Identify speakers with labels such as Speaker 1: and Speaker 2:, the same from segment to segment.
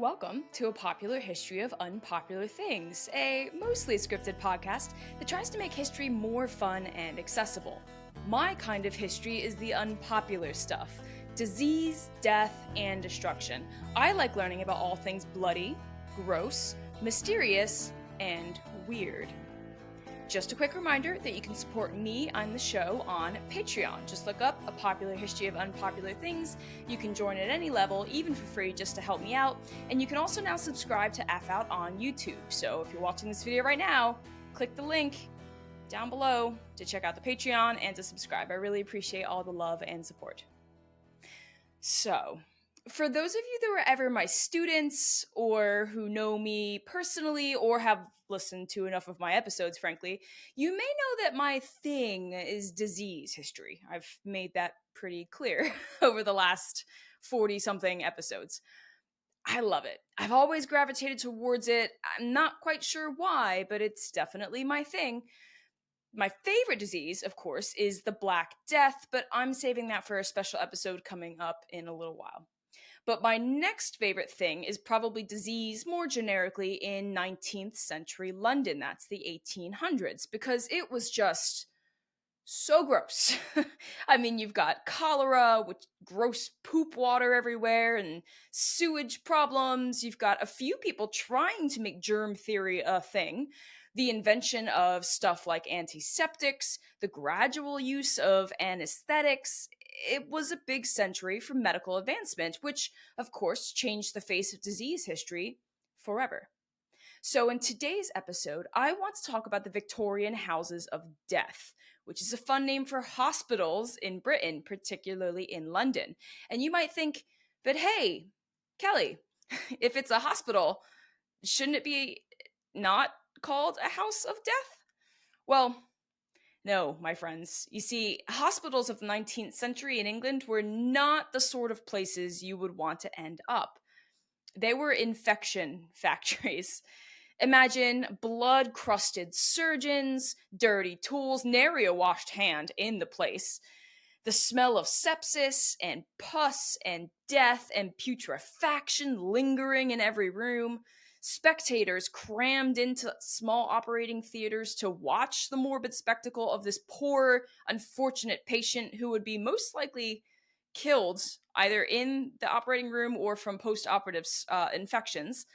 Speaker 1: Welcome to A Popular History of Unpopular Things, a mostly scripted podcast that tries to make history more fun and accessible. My kind of history is the unpopular stuff: disease, death, and destruction. I like learning about all things bloody, gross, mysterious, and weird. Just a quick reminder that you can support me and the show on Patreon. Just look up A Popular History of Unpopular Things. You can join at any level, even for free, just to help me out. And you can also now subscribe to F Out on YouTube. So if you're watching this video right now, click the link down below to check out the Patreon and to subscribe. I really appreciate all the love and support. So, for those of you that were ever my students or who know me personally or have listened to enough of my episodes, frankly, you may know that my thing is disease history. I've made that pretty clear over the last 40-something episodes. I love it. I've always gravitated towards it. I'm not quite sure why, but it's definitely my thing. My favorite disease, of course, is the Black Death, but I'm saving that for a special episode coming up in a little while. But my next favorite thing is probably disease more generically in 19th century London. That's the 1800s, because it was just so gross. I mean, you've got cholera, with gross poop water everywhere, and sewage problems. You've got a few people trying to make germ theory a thing. The invention of stuff like antiseptics, the gradual use of anesthetics. It was a big century for medical advancement, which, of course, changed the face of disease history forever. So, in today's episode, I want to talk about the Victorian Houses of Death, which is a fun name for hospitals in Britain, particularly in London. And you might think, but hey, Kelly, if it's a hospital, shouldn't it be not called a house of death? Well, no, my friends. You see, hospitals of the 19th century in England were not the sort of places you would want to end up. They were infection factories. Imagine blood-crusted surgeons, dirty tools, nary a washed hand in the place. The smell of sepsis and pus and death and putrefaction lingering in every room. Spectators crammed into small operating theaters to watch the morbid spectacle of this poor, unfortunate patient who would be most likely killed either in the operating room or from post-operative infections.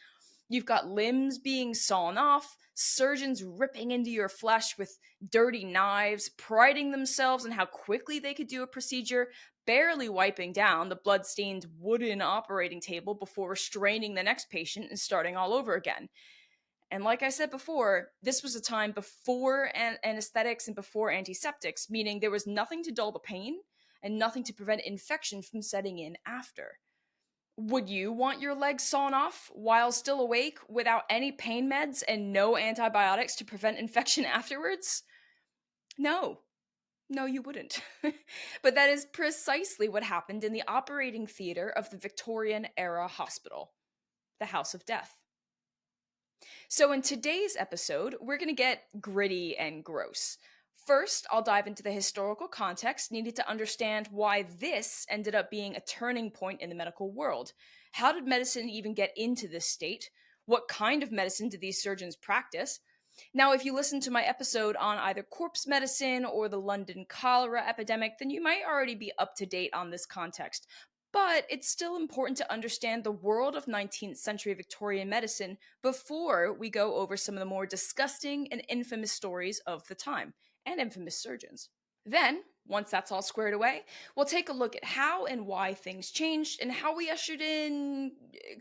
Speaker 1: You've got limbs being sawn off, surgeons ripping into your flesh with dirty knives, priding themselves on how quickly they could do a procedure, barely wiping down the blood-stained wooden operating table before restraining the next patient and starting all over again. And like I said before, this was a time before anesthetics and before antiseptics, meaning there was nothing to dull the pain and nothing to prevent infection from setting in after. Would you want your legs sawn off while still awake without any pain meds and no antibiotics to prevent infection afterwards? No. No, you wouldn't. But that is precisely what happened in the operating theater of the Victorian-era hospital, the House of Death. So in today's episode, we're going to get gritty and gross. First, I'll dive into the historical context needed to understand why this ended up being a turning point in the medical world. How did medicine even get into this state? What kind of medicine did these surgeons practice? Now, if you listen to my episode on either corpse medicine or the London cholera epidemic, then you might already be up to date on this context. But it's still important to understand the world of 19th century Victorian medicine before we go over some of the more disgusting and infamous stories of the time and infamous surgeons. Then, once that's all squared away, we'll take a look at how and why things changed and how we ushered in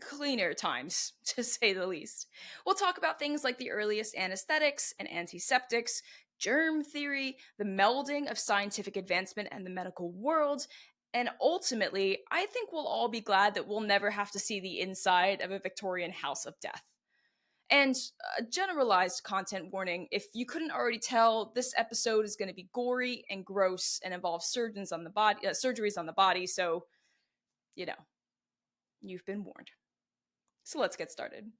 Speaker 1: cleaner times, to say the least. We'll talk about things like the earliest anesthetics and antiseptics, germ theory, the melding of scientific advancement and the medical world, and ultimately, I think we'll all be glad that we'll never have to see the inside of a Victorian house of death. And a generalized content warning: if you couldn't already tell, this episode is going to be gory and gross and involve surgeries on the body, so, you've been warned. So let's get started.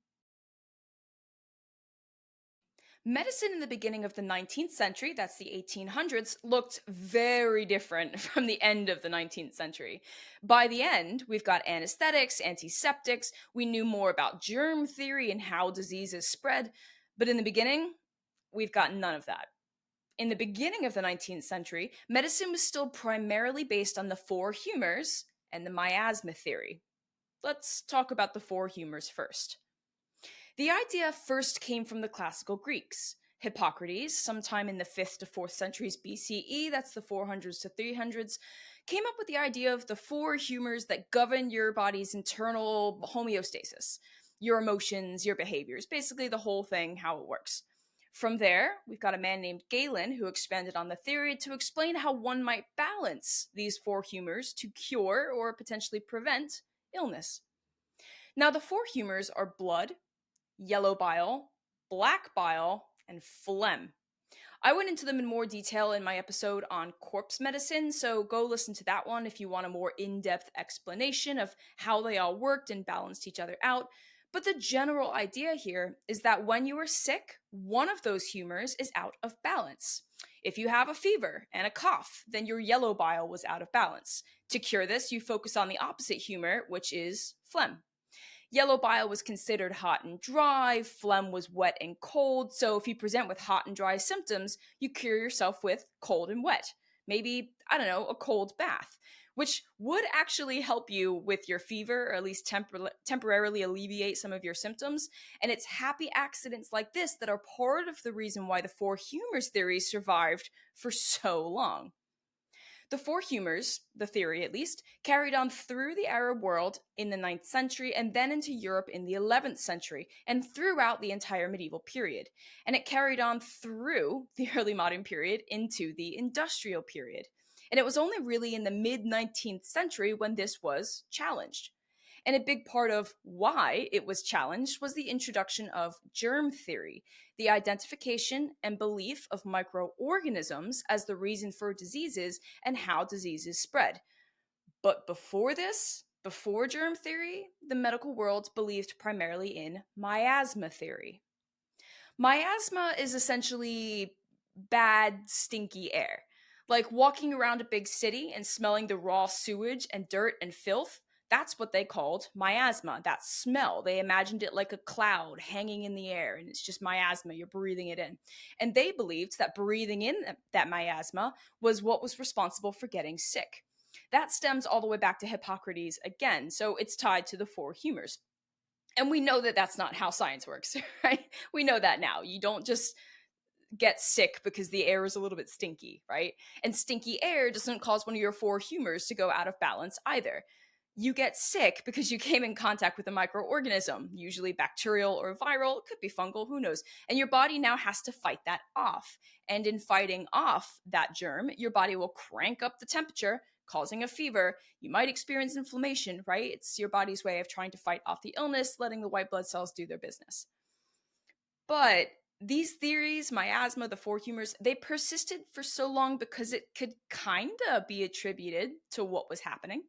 Speaker 1: Medicine in the beginning of the 19th century, that's the 1800s, looked very different from the end of the 19th century. By the end, we've got anesthetics, antiseptics, we knew more about germ theory and how diseases spread, but in the beginning, we've got none of that. In the beginning of the 19th century, medicine was still primarily based on the four humors and the miasma theory. Let's talk about the four humors first. The idea first came from the classical Greeks. Hippocrates, sometime in the 5th to 4th centuries BCE, that's the 400s to 300s, came up with the idea of the four humors that govern your body's internal homeostasis, your emotions, your behaviors, basically the whole thing, how it works. From there, we've got a man named Galen who expanded on the theory to explain how one might balance these four humors to cure or potentially prevent illness. Now, the four humors are blood, yellow bile, black bile, and phlegm. I went into them in more detail in my episode on corpse medicine, so go listen to that one if you want a more in depth explanation of how they all worked and balanced each other out. But the general idea here is that when you are sick, one of those humors is out of balance. If you have a fever and a cough, then your yellow bile was out of balance. To cure this, you focus on the opposite humor, which is phlegm. Yellow bile was considered hot and dry, phlegm was wet and cold, so if you present with hot and dry symptoms, you cure yourself with cold and wet. Maybe, I don't know, a cold bath, which would actually help you with your fever, or at least temporarily alleviate some of your symptoms. And it's happy accidents like this that are part of the reason why the four humors theory survived for so long. The four humors, the theory at least, carried on through the Arab world in the 9th century and then into Europe in the 11th century and throughout the entire medieval period. And it carried on through the early modern period into the industrial period. And it was only really in the mid 19th century when this was challenged. And a big part of why it was challenged was the introduction of germ theory, the identification and belief of microorganisms as the reason for diseases and how diseases spread. But before this, before germ theory, the medical world believed primarily in miasma theory. Miasma is essentially bad, stinky air. Like walking around a big city and smelling the raw sewage and dirt and filth, that's what they called miasma, that smell. They imagined it like a cloud hanging in the air, and it's just miasma, you're breathing it in. And they believed that breathing in that miasma was what was responsible for getting sick. That stems all the way back to Hippocrates again, so it's tied to the four humors. And we know that that's not how science works, right? We know that now. You don't just get sick because the air is a little bit stinky, right? And stinky air doesn't cause one of your four humors to go out of balance either. You get sick because you came in contact with a microorganism, usually bacterial or viral, it could be fungal, who knows. And your body now has to fight that off. And in fighting off that germ, your body will crank up the temperature, causing a fever. You might experience inflammation, right? It's your body's way of trying to fight off the illness, letting the white blood cells do their business. But these theories, miasma, the four humors, they persisted for so long because it could kinda be attributed to what was happening.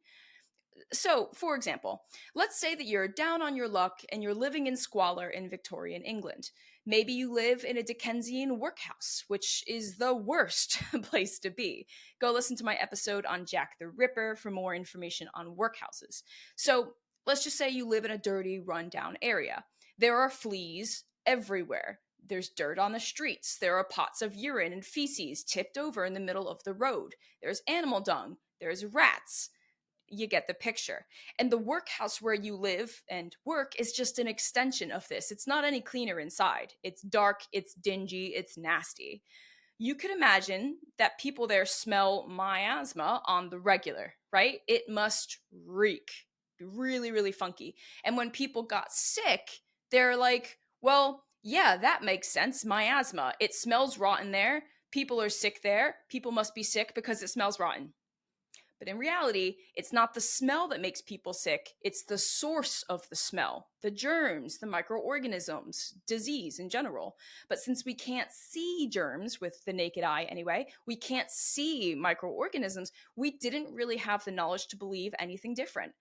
Speaker 1: So, for example, let's say that you're down on your luck and you're living in squalor in Victorian England. Maybe you live in a Dickensian workhouse, which is the worst place to be. Go listen to my episode on Jack the Ripper for more information on workhouses. So, let's just say you live in a dirty, rundown area. There are fleas everywhere. There's dirt on the streets. There are pots of urine and feces tipped over in the middle of the road. There's animal dung. There's rats. You get the picture. And the workhouse where you live and work is just an extension of this. It's not any cleaner inside. It's dark, it's dingy, it's nasty. You could imagine that people there smell miasma on the regular, right? It must reek. Really, really funky. And when people got sick, they're like, well, yeah, that makes sense. Miasma. It smells rotten there. People are sick there. People must be sick because it smells rotten. But in reality, it's not the smell that makes people sick, it's the source of the smell, the germs, the microorganisms, disease in general. But since we can't see germs with the naked eye anyway, we can't see microorganisms, we didn't really have the knowledge to believe anything different.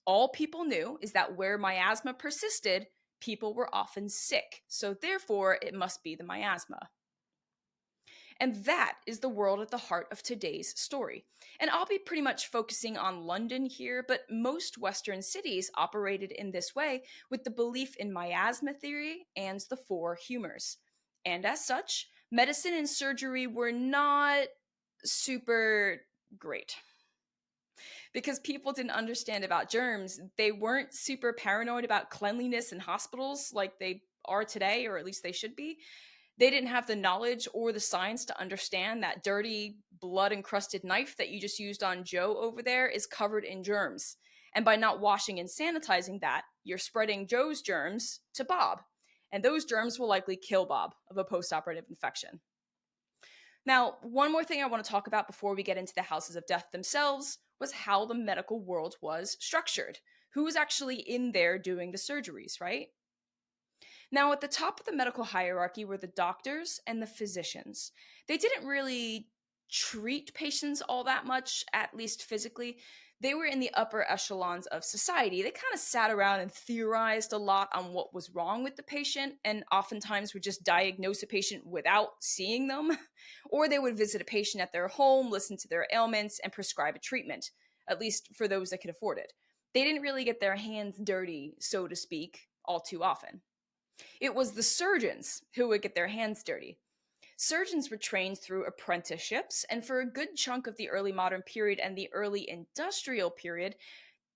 Speaker 1: All people knew is that where miasma persisted, People were often sick, so therefore it must be the miasma. And that is the world at the heart of today's story. And I'll be pretty much focusing on London here, but most Western cities operated in this way with the belief in miasma theory and the four humors. And as such, medicine and surgery were not super great. Because people didn't understand about germs, they weren't super paranoid about cleanliness in hospitals like they are today, or at least they should be. They didn't have the knowledge or the science to understand that dirty, blood encrusted knife that you just used on Joe over there is covered in germs. And by not washing and sanitizing that, you're spreading Joe's germs to Bob. And those germs will likely kill Bob of a postoperative infection. Now, one more thing I want to talk about before we get into the houses of death themselves was how the medical world was structured. Who was actually in there doing the surgeries, right? Now, at the top of the medical hierarchy were the doctors and the physicians. They didn't really treat patients all that much, at least physically. They were in the upper echelons of society. They kind of sat around and theorized a lot on what was wrong with the patient, and oftentimes would just diagnose a patient without seeing them. Or they would visit a patient at their home, listen to their ailments, and prescribe a treatment, at least for those that could afford it. They didn't really get their hands dirty, so to speak, all too often. It was the surgeons who would get their hands dirty. Surgeons were trained through apprenticeships, and for a good chunk of the early modern period and the early industrial period,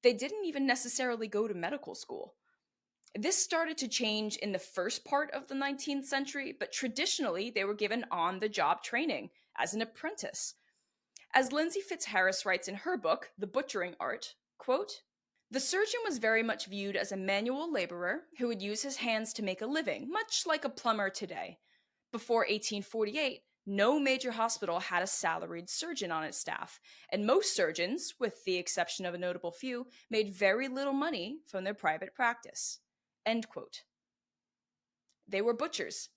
Speaker 1: they didn't even necessarily go to medical school. This started to change in the first part of the 19th century, but traditionally they were given on the job training as an apprentice. As Lindsay Fitzharris writes in her book, The Butchering Art, quote, "The surgeon was very much viewed as a manual laborer who would use his hands to make a living, much like a plumber today. Before 1848, no major hospital had a salaried surgeon on its staff, and most surgeons, with the exception of a notable few, made very little money from their private practice." End quote. They were butchers,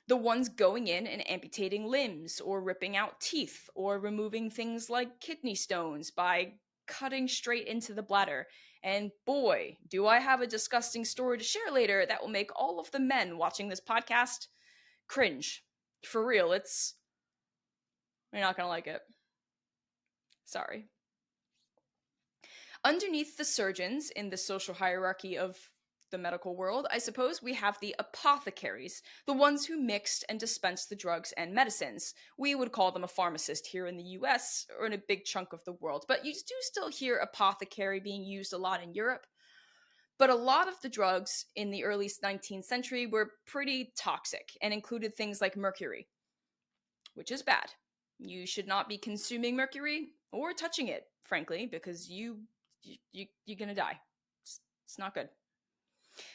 Speaker 1: the ones going in and amputating limbs, or ripping out teeth, or removing things like kidney stones by cutting straight into the bladder. And boy, do I have a disgusting story to share later that will make all of the men watching this podcast cringe. For real, you're not gonna like it. Sorry. Underneath the surgeons in the social hierarchy of the medical world, I suppose, we have the apothecaries, the ones who mixed and dispensed the drugs and medicines. We would call them a pharmacist here in the US or in a big chunk of the world, but you do still hear apothecary being used a lot in Europe. But a lot of the drugs in the early 19th century were pretty toxic and included things like mercury, which is bad. You should not be consuming mercury or touching it, frankly, because you're gonna die. It's not good.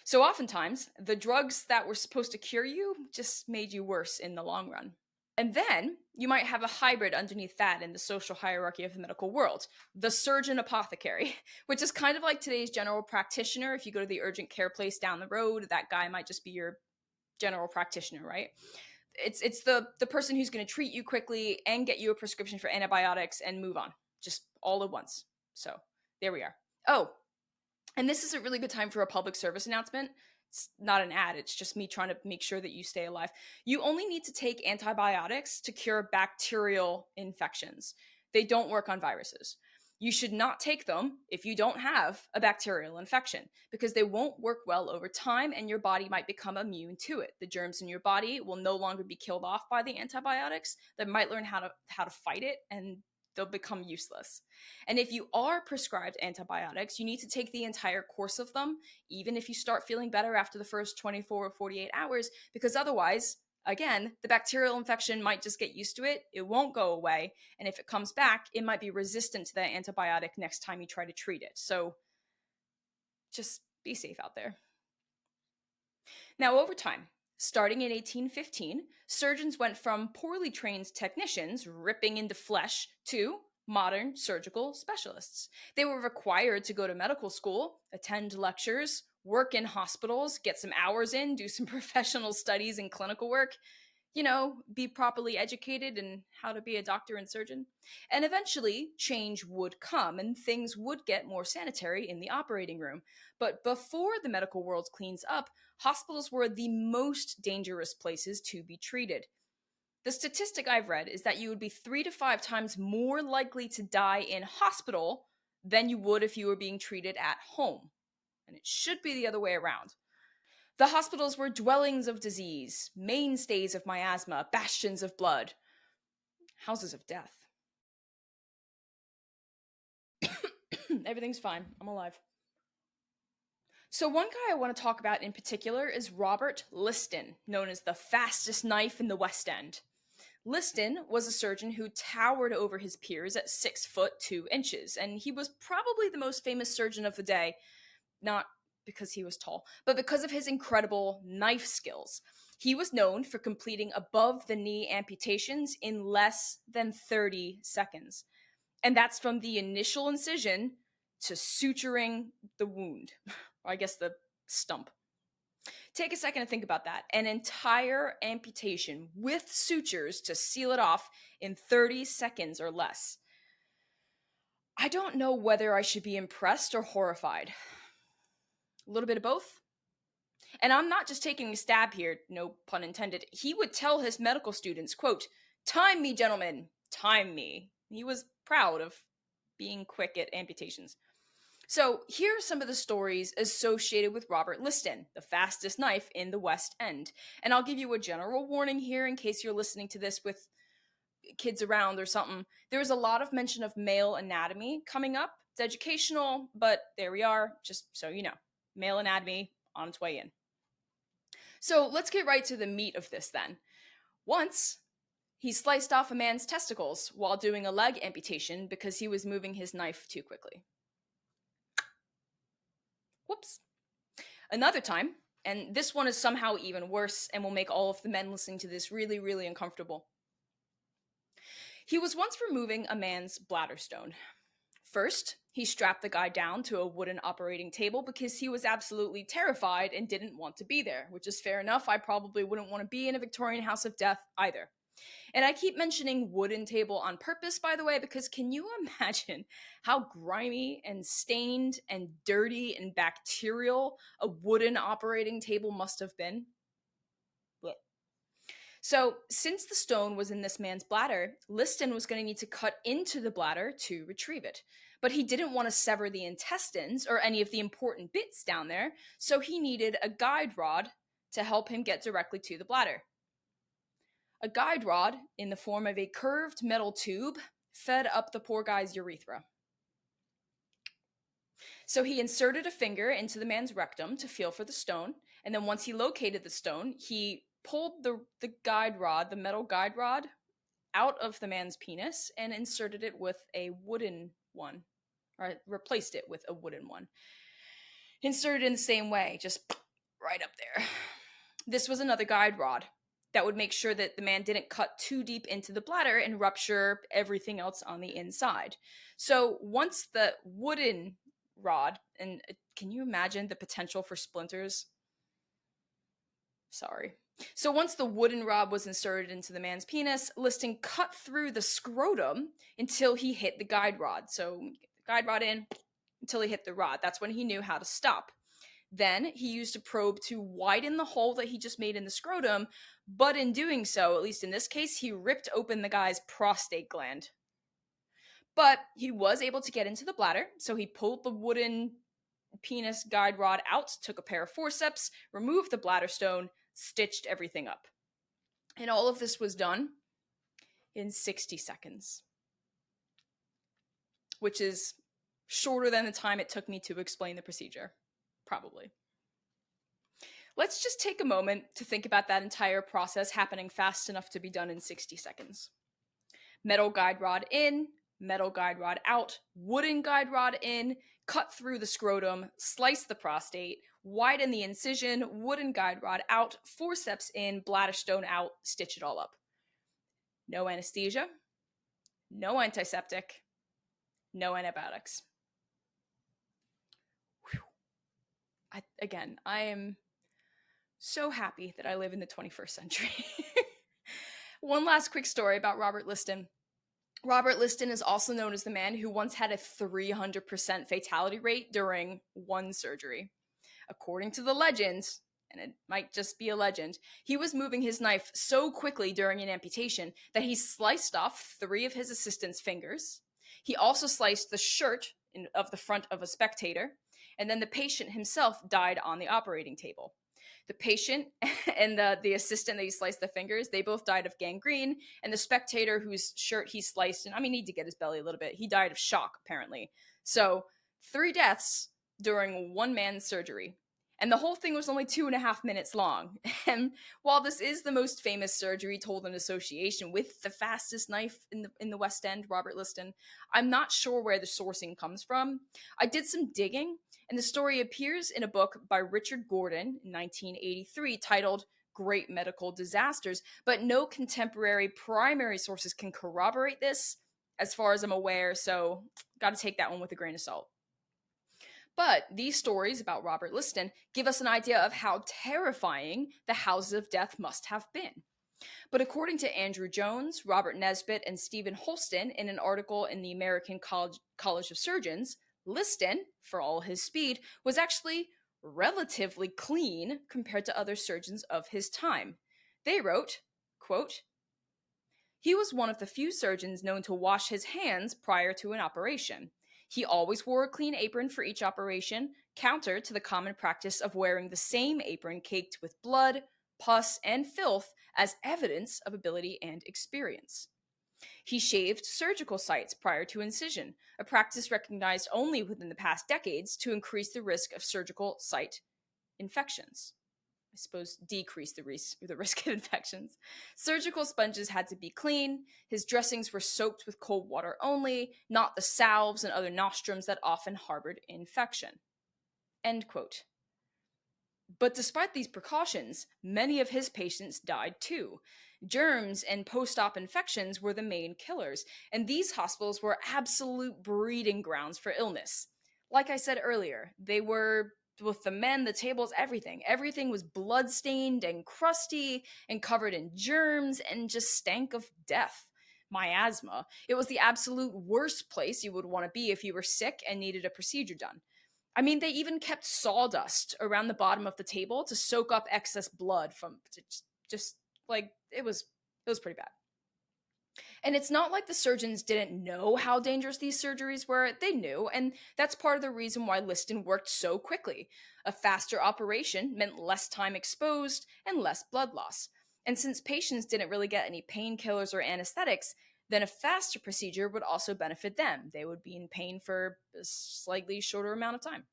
Speaker 1: So oftentimes, the drugs that were supposed to cure you just made you worse in the long run. And then you might have a hybrid underneath that in the social hierarchy of the medical world, the surgeon apothecary, which is kind of like today's general practitioner. If you go to the urgent care place down the road, that guy might just be your general practitioner, right? It's the person who's going to treat you quickly and get you a prescription for antibiotics and move on, just all at once. So there we are. Oh, and this is a really good time for a public service announcement. It's not an ad, it's just me trying to make sure that you stay alive. You only need to take antibiotics to cure bacterial infections. They don't work on viruses. You should not take them if you don't have a bacterial infection because they won't work well over time and your body might become immune to it. The germs in your body will no longer be killed off by the antibiotics. They might learn how to fight it and they'll become useless. And if you are prescribed antibiotics, you need to take the entire course of them, even if you start feeling better after the first 24 or 48 hours, because otherwise, again, the bacterial infection might just get used to it. It won't go away. And if it comes back, it might be resistant to that antibiotic next time you try to treat it. So just be safe out there. Now, over time, starting in 1815, surgeons went from poorly trained technicians ripping into flesh to modern surgical specialists. They were required to go to medical school, attend lectures, work in hospitals, get some hours in, do some professional studies and clinical work. be properly educated in how to be a doctor and surgeon. And eventually, change would come and things would get more sanitary in the operating room. But before the medical world cleans up, hospitals were the most dangerous places to be treated. The statistic I've read is that you would be 3 to 5 times more likely to die in hospital than you would if you were being treated at home. And it should be the other way around. The hospitals were dwellings of disease, mainstays of miasma, bastions of blood, houses of death. Everything's fine. I'm alive. So, one guy I want to talk about in particular is Robert Liston, known as the fastest knife in the West End. Liston was a surgeon who towered over his peers at 6 foot 2 inches, and he was probably the most famous surgeon of the day, not because he was tall, but because of his incredible knife skills. He was known for completing above the knee amputations in less than 30 seconds. And that's from the initial incision to suturing the wound, or I guess the stump. Take a second to think about that. An entire amputation with sutures to seal it off in 30 seconds or less. I don't know whether I should be impressed or horrified. A little bit of both. And I'm not just taking a stab here, no pun intended. He would tell his medical students, quote, "Time me, gentlemen, time me." He was proud of being quick at amputations. So here are some of the stories associated with Robert Liston, the fastest knife in the West End. And I'll give you a general warning here in case you're listening to this with kids around or something. There's a lot of mention of male anatomy coming up. It's educational, but there we are, just so you know. Male anatomy on its way in. So let's get right to the meat of this then. Once, he sliced off a man's testicles while doing a leg amputation because he was moving his knife too quickly. Whoops. Another time, and this one is somehow even worse and will make all of the men listening to this really, really uncomfortable. He was once removing a man's bladder stone. First, he strapped the guy down to a wooden operating table because he was absolutely terrified and didn't want to be there, which is fair enough. I probably wouldn't want to be in a Victorian House of Death either. And I keep mentioning wooden table on purpose, by the way, because can you imagine how grimy and stained and dirty and bacterial a wooden operating table must have been? Blech. So, since the stone was in this man's bladder, Liston was going to need to cut into the bladder to retrieve it. But he didn't want to sever the intestines or any of the important bits down there, so he needed a guide rod to help him get directly to the bladder. A guide rod, in the form of a curved metal tube, fed up the poor guy's urethra. So he inserted a finger into the man's rectum to feel for the stone, and then once he located the stone, he pulled the guide rod, the metal guide rod, out of the man's penis and inserted it with a wooden one, or replaced it with a wooden one. Inserted in the same way, just right up there. This was another guide rod that would make sure that the man didn't cut too deep into the bladder and rupture everything else on the inside. So once the wooden rod, and can you imagine the potential for splinters? Sorry. So once the wooden rod was inserted into the man's penis, Liston cut through the scrotum until he hit the guide rod. So get the guide rod in until he hit the rod. That's when he knew how to stop. Then he used a probe to widen the hole that he just made in the scrotum, but in doing so, at least in this case, he ripped open the guy's prostate gland. But he was able to get into the bladder, so he pulled the wooden penis guide rod out, took a pair of forceps, removed the bladder stone, stitched everything up. And all of this was done in 60 seconds, which is shorter than the time it took me to explain the procedure, probably. Let's just take a moment to think about that entire process happening fast enough to be done in 60 seconds. Metal guide rod in, metal guide rod out, wooden guide rod in, cut through the scrotum, slice the prostate, widen the incision, wooden guide rod out, forceps in, bladder stone out, stitch it all up. No anesthesia, no antiseptic, no antibiotics. I am so happy that I live in the 21st century. One last quick story about Robert Liston. Robert Liston is also known as the man who once had a 300% fatality rate during one surgery. According to the legend, and it might just be a legend, he was moving his knife so quickly during an amputation that he sliced off three of his assistant's fingers. He also sliced the shirt of the front of a spectator, and then the patient himself died on the operating table. The patient and the assistant that he sliced the fingers, they both died of gangrene, and the spectator whose shirt he sliced, and I mean, he did get his belly a little bit, he died of shock, apparently. So, three deaths during one man's surgery. And the whole thing was only 2.5 minutes long. And while this is the most famous surgery told in association with the fastest knife in the West End, Robert Liston, I'm not sure where the sourcing comes from. I did some digging, and the story appears in a book by Richard Gordon in 1983 titled Great Medical Disasters, but no contemporary primary sources can corroborate this, as far as I'm aware, so gotta take that one with a grain of salt. But these stories about Robert Liston give us an idea of how terrifying the Houses of Death must have been. But according to Andrew Jones, Robert Nesbitt, and Stephen Holston in an article in the American College of Surgeons, Liston, for all his speed, was actually relatively clean compared to other surgeons of his time. They wrote, quote, "He was one of the few surgeons known to wash his hands prior to an operation. He always wore a clean apron for each operation, counter to the common practice of wearing the same apron caked with blood, pus, and filth as evidence of ability and experience. He shaved surgical sites prior to incision, a practice recognized only within the past decades to increase the risk of surgical site infections. I suppose decrease the risk of infections. Surgical sponges had to be clean. His dressings were soaked with cold water only, not the salves and other nostrums that often harbored infection." End quote. But despite these precautions, many of his patients died too. Germs and post-op infections were the main killers, and these hospitals were absolute breeding grounds for illness. Like I said earlier, they were with the men, the tables, everything. Everything was blood-stained and crusty and covered in germs and just stank of death. Miasma. It was the absolute worst place you would want to be if you were sick and needed a procedure done. I mean, they even kept sawdust around the bottom of the table to soak up excess blood from just like it was pretty bad. And it's not like the surgeons didn't know how dangerous these surgeries were. They knew, and that's part of the reason why Liston worked so quickly. A faster operation meant less time exposed and less blood loss. And since patients didn't really get any painkillers or anesthetics, then a faster procedure would also benefit them. They would be in pain for a slightly shorter amount of time.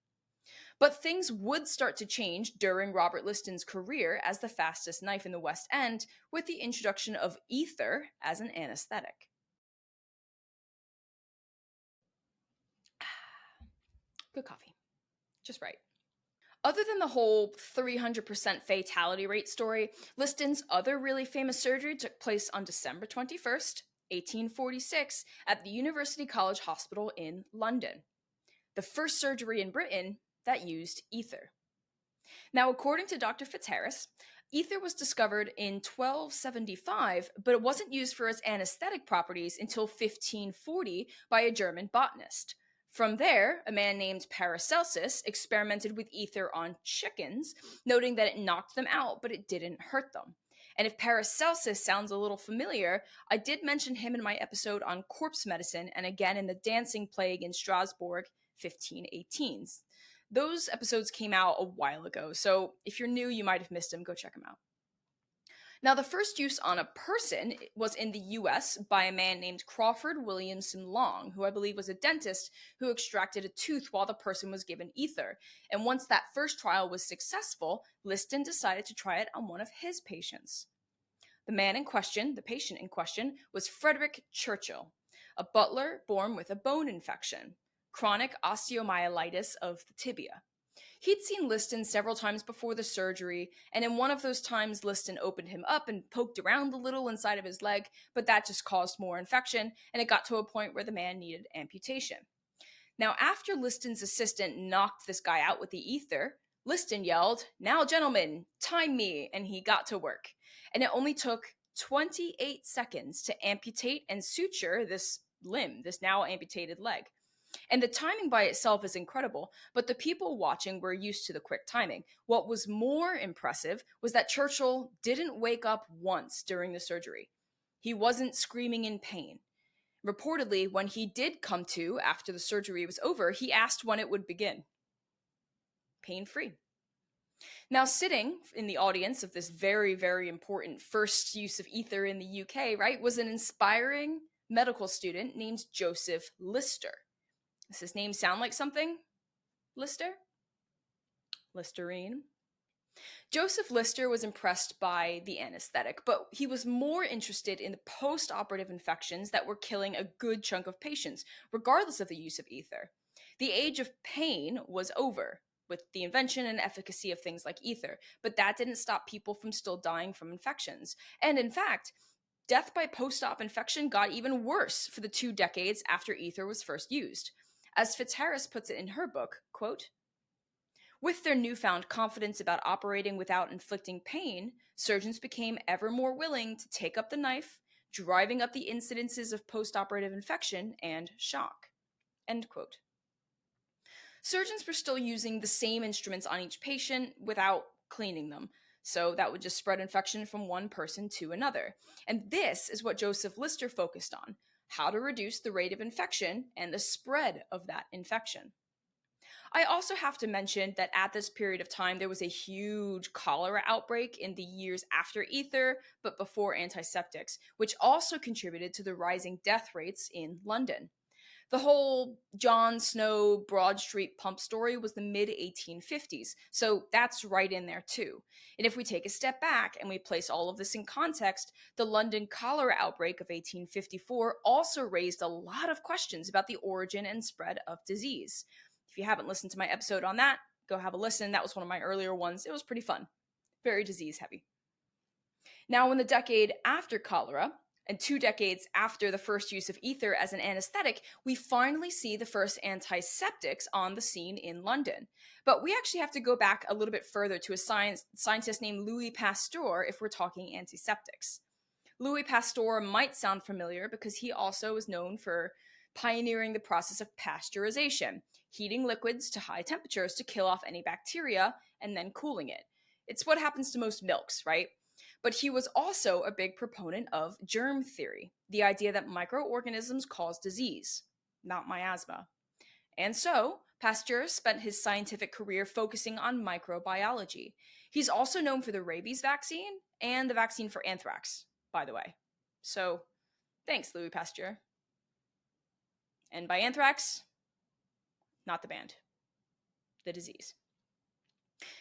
Speaker 1: But things would start to change during Robert Liston's career as the fastest knife in the West End with the introduction of ether as an anesthetic. Good coffee. Just right. Other than the whole 300% fatality rate story, Liston's other really famous surgery took place on December 21st, 1846, at the University College Hospital in London. The first surgery in Britain that used ether. Now, according to Dr. Fitzharris, ether was discovered in 1275, but it wasn't used for its anesthetic properties until 1540 by a German botanist. From there, a man named Paracelsus experimented with ether on chickens, noting that it knocked them out, but it didn't hurt them. And if Paracelsus sounds a little familiar, I did mention him in my episode on corpse medicine and again in the dancing plague in Strasbourg, 1518. Those episodes came out a while ago, so if you're new, you might have missed them. Go check them out. Now, the first use on a person was in the US by a man named Crawford Williamson Long, who I believe was a dentist who extracted a tooth while the person was given ether. And once that first trial was successful, Liston decided to try it on one of his patients. The man in question, the patient in question, was Frederick Churchill, a butler born with a bone infection, chronic osteomyelitis of the tibia. He'd seen Liston several times before the surgery, and in one of those times, Liston opened him up and poked around a little inside of his leg, but that just caused more infection, and it got to a point where the man needed amputation. Now, after Liston's assistant knocked this guy out with the ether, Liston yelled, "Now, gentlemen, time me," and he got to work. And it only took 28 seconds to amputate and suture this limb, this now amputated leg. And the timing by itself is incredible, but the people watching were used to the quick timing. What was more impressive was that Churchill didn't wake up once during the surgery. He wasn't screaming in pain. Reportedly, when he did come to after the surgery was over, he asked when it would begin. Pain-free. Now, sitting in the audience of this very, very important first use of ether in the UK, right, was an inspiring medical student named Joseph Lister. Does his name sound like something? Lister? Listerine? Joseph Lister was impressed by the anesthetic, but he was more interested in the post-operative infections that were killing a good chunk of patients, regardless of the use of ether. The age of pain was over with the invention and efficacy of things like ether, but that didn't stop people from still dying from infections. And in fact, death by post-op infection got even worse for the 2 decades after ether was first used. As Fitzharris puts it in her book, quote, "With their newfound confidence about operating without inflicting pain, surgeons became ever more willing to take up the knife, driving up the incidences of post-operative infection and shock." End quote. Surgeons were still using the same instruments on each patient without cleaning them, so that would just spread infection from one person to another. And this is what Joseph Lister focused on: how to reduce the rate of infection and the spread of that infection. I also have to mention that at this period of time, there was a huge cholera outbreak in the years after ether, but before antiseptics, which also contributed to the rising death rates in London. The whole John Snow Broad Street pump story was the mid-1850s, so that's right in there too. And if we take a step back and we place all of this in context, the London cholera outbreak of 1854 also raised a lot of questions about the origin and spread of disease. If you haven't listened to my episode on that, go have a listen. That was one of my earlier ones. It was pretty fun. Very disease heavy. Now, in the decade after cholera, and 2 decades after the first use of ether as an anesthetic, we finally see the first antiseptics on the scene in London. But we actually have to go back a little bit further to a scientist named Louis Pasteur if we're talking antiseptics. Louis Pasteur might sound familiar because he also is known for pioneering the process of pasteurization, heating liquids to high temperatures to kill off any bacteria and then cooling it. It's what happens to most milks, right? But he was also a big proponent of germ theory, the idea that microorganisms cause disease, not miasma. And so, Pasteur spent his scientific career focusing on microbiology. He's also known for the rabies vaccine and the vaccine for anthrax, by the way. So, thanks, Louis Pasteur. And by anthrax, not the band, the disease.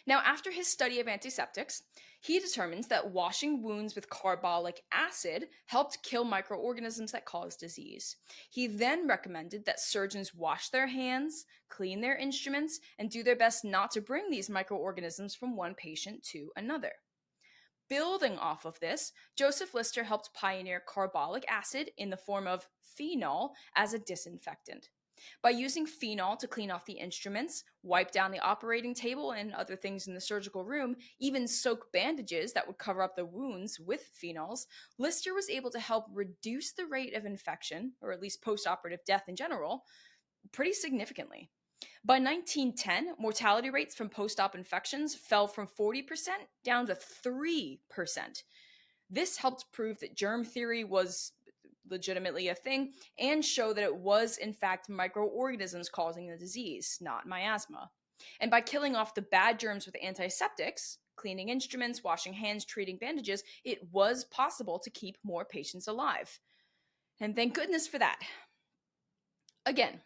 Speaker 1: Now, after his study of antiseptics, he determines that washing wounds with carbolic acid helped kill microorganisms that cause disease. He then recommended that surgeons wash their hands, clean their instruments, and do their best not to bring these microorganisms from one patient to another. Building off of this, Joseph Lister helped pioneer carbolic acid in the form of phenol as a disinfectant. By using phenol to clean off the instruments, wipe down the operating table and other things in the surgical room, even soak bandages that would cover up the wounds with phenols, Lister was able to help reduce the rate of infection, or at least post-operative death in general, pretty significantly. By 1910, mortality rates from post-op infections fell from 40% down to 3%. This helped prove that germ theory was legitimately a thing and show that it was in fact microorganisms causing the disease, not miasma. And by killing off the bad germs with antiseptics, cleaning instruments, washing hands, treating bandages, it was possible to keep more patients alive. And thank goodness for that. Again,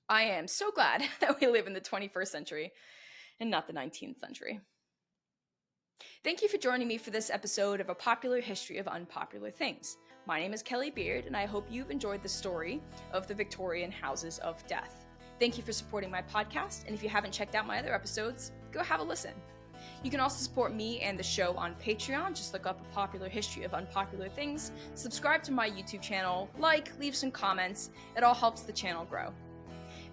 Speaker 1: I am so glad that we live in the 21st century and not the 19th century. Thank you for joining me for this episode of A Popular History of Unpopular Things. My name is Kelly Beard, and I hope you've enjoyed the story of the Victorian Houses of Death. Thank you for supporting my podcast, and if you haven't checked out my other episodes, go have a listen. You can also support me and the show on Patreon. Just look up A Popular History of Unpopular Things, subscribe to my YouTube channel, leave some comments. It all helps the channel grow.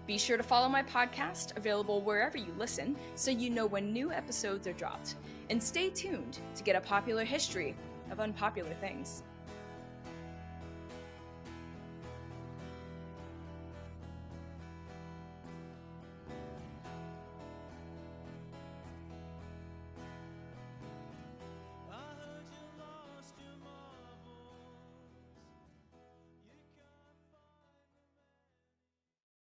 Speaker 1: Be sure to follow my podcast, available wherever you listen, so you know when new episodes are dropped. And stay tuned to get a popular history of unpopular things.